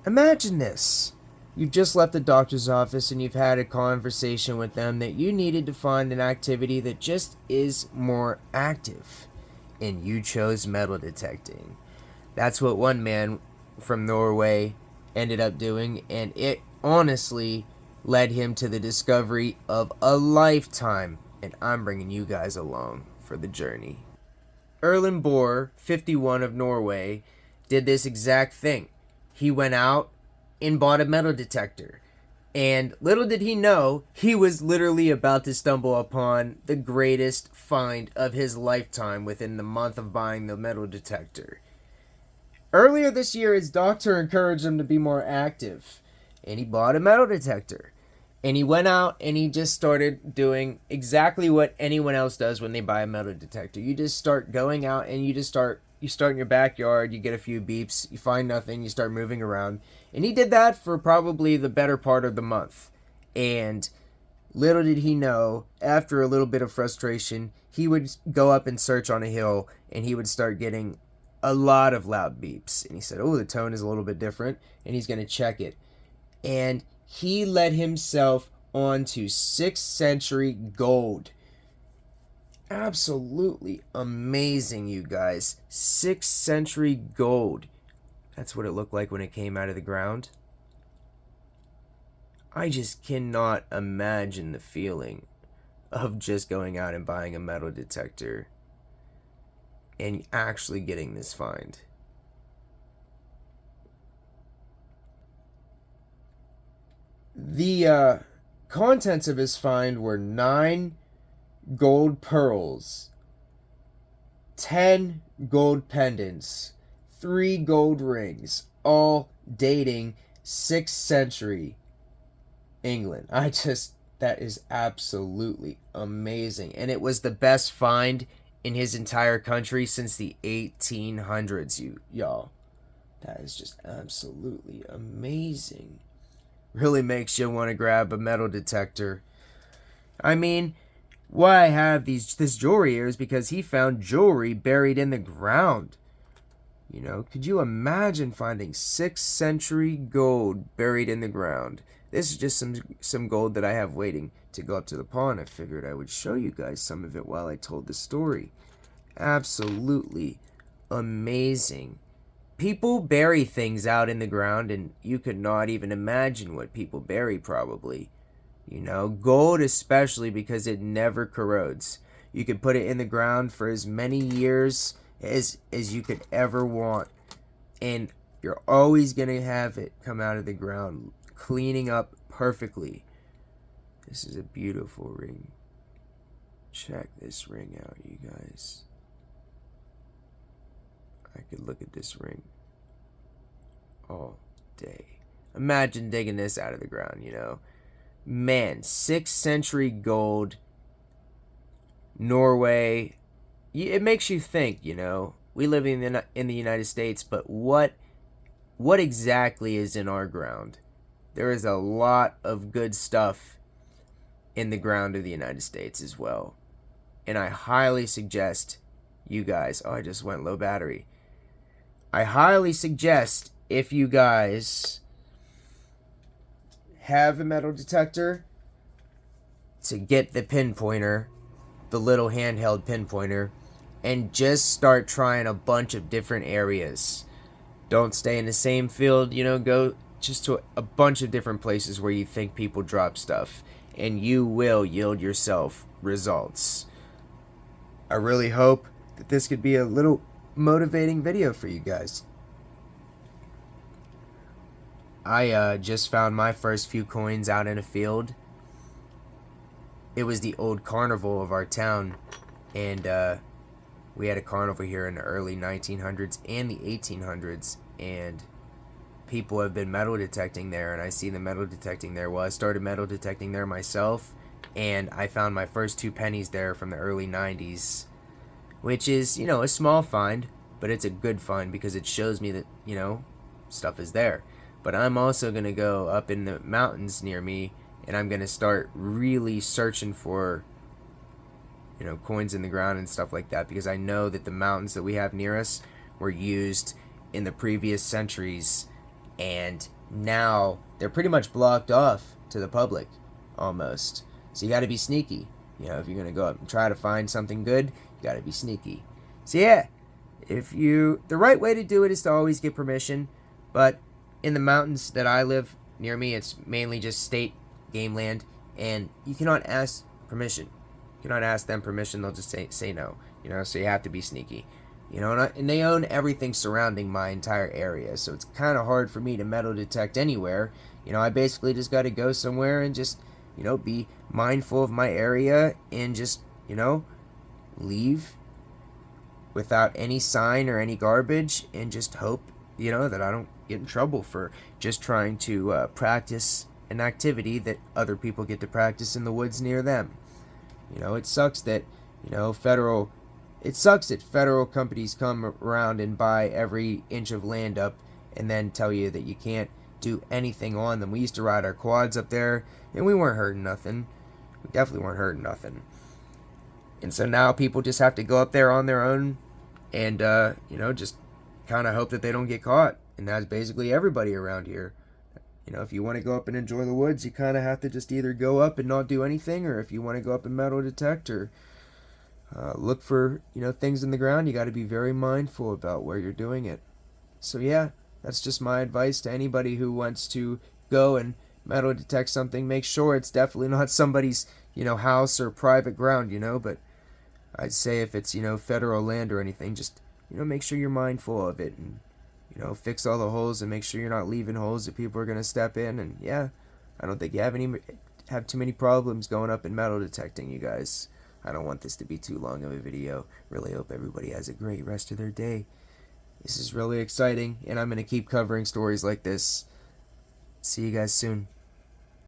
Imagine this. You've just left the doctor's office and you've had a conversation with them that you needed to find an activity that just is more active. And you chose metal detecting. That's what one man from Norway ended up doing, and it honestly led him to the discovery of a lifetime. And I'm bringing you guys along for the journey. Erlen Bohr, 51 of Norway, did this exact thing. He went out and bought a metal detector. And little did he know, he was literally about to stumble upon the greatest find of his lifetime within the month of buying the metal detector. Earlier this year, his doctor encouraged him to be more active, and he bought a metal detector. And he went out and he just started doing exactly what anyone else does when they buy a metal detector. You just start going out and you start in your backyard, you get a few beeps, you find nothing, you start moving around. And he did that for probably the better part of the month. And little did he know, after a little bit of frustration, he would go up and search on a hill and he would start getting a lot of loud beeps. And he said, oh, the tone is a little bit different, and he's going to check it. And he led himself onto 6th century gold. Absolutely amazing, you guys. 6th century gold. That's what it looked like when it came out of the ground. I just cannot imagine the feeling of just going out and buying a metal detector and actually getting this find. The contents of his find were 9 gold pearls, 10 gold pendants, 3 gold rings, all dating 6th century England. That is absolutely amazing. And it was the best find in his entire country since the 1800s, y'all. That is just absolutely amazing. Really makes you want to grab a metal detector. I mean, why I have this jewelry here is because he found jewelry buried in the ground. You know, could you imagine finding 6th century gold buried in the ground? This is just some gold that I have waiting to go up to the pond. I figured I would show you guys some of it while I told the story. Absolutely amazing. People bury things out in the ground, and you could not even imagine what people bury, probably. You know, gold especially, because it never corrodes. You could put it in the ground for as many years as you could ever want, and you're always going to have it come out of the ground cleaning up perfectly. This is a beautiful ring. Check this ring out, you guys. I could look at this ring all day. Imagine digging this out of the ground, you know. Man, 6th century gold, Norway. It makes you think, you know. We live in the United States, but what exactly is in our ground? There is a lot of good stuff in the ground of the United States as well. And I highly suggest you guys, oh, I just went low battery. I highly suggest, if you guys have a metal detector, to get the pinpointer, the little handheld pinpointer, and just start trying a bunch of different areas. Don't stay in the same field, you know, go just to a bunch of different places where you think people drop stuff, and you will yield yourself results. I really hope that this could be a little motivating video for you guys. I just found my first few coins out in a field. It was the old carnival of our town, and we had a carnival here in the early 1900s and the 1800s, and people have been metal detecting there, and I see the metal detecting there. Well, I started metal detecting there myself, and I found my first 2 pennies there from the early 90s, which is, you know, a small find, but it's a good find because it shows me that, you know, stuff is there. But I'm also going to go up in the mountains near me, and I'm going to start really searching for, you know, coins in the ground and stuff like that, because I know that the mountains that we have near us were used in the previous centuries, and now they're pretty much blocked off to the public, almost. So you got to be sneaky. You know, if you're gonna go up and try to find something good, you got to be sneaky. So yeah, if you the right way to do it is to always get permission, but in the mountains that I live near me, it's mainly just state game land, and you cannot ask permission. You cannot ask them permission; they'll just say no. You know, so you have to be sneaky. You know, and they own everything surrounding my entire area, so it's kind of hard for me to metal detect anywhere. You know, I basically just got to go somewhere and just, be mindful of my area and just, leave without any sign or any garbage and just hope, that I don't get in trouble for just trying to practice an activity that other people get to practice in the woods near them. It sucks that, federal it sucks that federal companies come around and buy every inch of land up and then tell you that you can't do anything on them. We used to ride our quads up there and we weren't hurting nothing. We definitely weren't hurting nothing. And so now people just have to go up there on their own and, just kind of hope that they don't get caught. And that's basically everybody around here. If you want to go up and enjoy the woods, you kind of have to just either go up and not do anything, or if you want to go up and metal detect or look for, things in the ground, you got to be very mindful about where you're doing it. So yeah, that's just my advice to anybody who wants to go and metal detect something. Make sure it's definitely not somebody's, house or private ground, but I'd say if it's, federal land or anything, just, make sure you're mindful of it and, fix all the holes and make sure you're not leaving holes that people are going to step in. And yeah, I don't think you have too many problems going up and metal detecting, you guys. I don't want this to be too long of a video. Really hope everybody has a great rest of their day. This is really exciting, and I'm going to keep covering stories like this. See you guys soon.